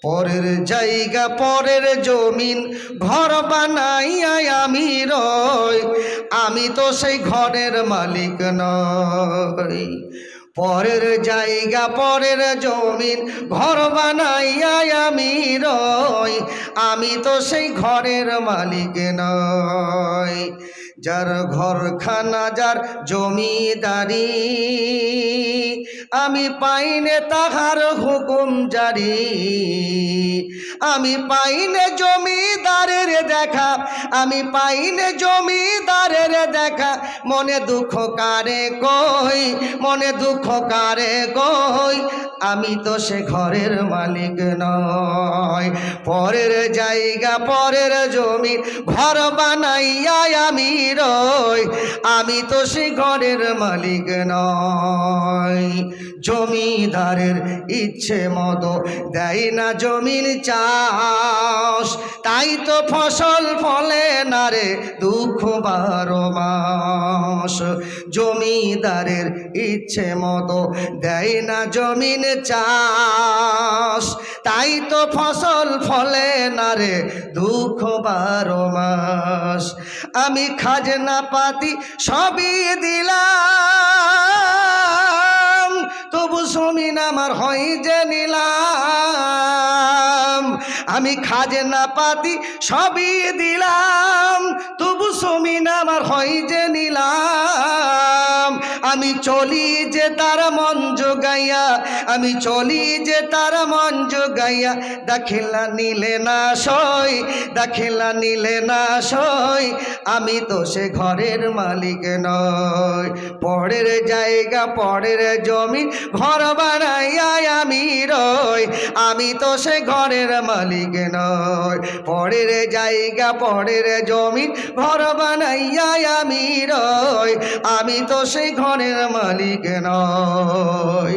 পরের জায়গা পরের জমিন ঘর বানাইয়া আমি রই, আমি তো সেই ঘরের মালিক নই। পরের জায়গা পরের জমিন ঘর বানাইয়া আমি রই, আমি তো সেই ঘরের মালিক নই। যার ঘরখানা যার জমিদারি, আমি পাইনে তাহার হুকুম জারি। আমি পাইনে জমিদারের দেখা, আমি পাইনে জমিদারের দেখা, মনে দুঃখ কারে কই, মনে দুঃখ কারে কই, আমি তো সে ঘরের মালিক নই। পরের জায়গা পরের জমি ঘর বানাইয়া আমি রই, আমি তো সে ঘরের মালিক নই। জমিদারের ইচ্ছে মতো দেয় না জমিন চাষ, তাই তো ফসল ফলে না রে দুঃখ 12 মাস। জমিদারের ইচ্ছে মতো দেয় না জমিন চাষ, তাই তো ফসল ফলে না রে দুঃখ 12 মাস। আমি খাজনা পাতি সবই দিলাম, তবু জমিন আমার হয় যে নিলাম। আমি খাজনা পাতি সবই দিলাম, তবু জমিন আমার হয় যে নিলাম। আমি চলি যে তার মন জোগাইয়া, আমি চলি যে তার মন জোগাইয়া, দাখিলা নিলে না সই, দাখিলা নিলে না সই, আমি তো সে ঘরের মালিক নই। পরের জায়গা পরের জমি ঘর বানাইয়া আমি রই, আমি তো সে ঘরের মালিক নই। পরের জায়গা পরের জমি ঘর বানাইয়া আমি রই, আমি তো সে ঘরের মালিক নই।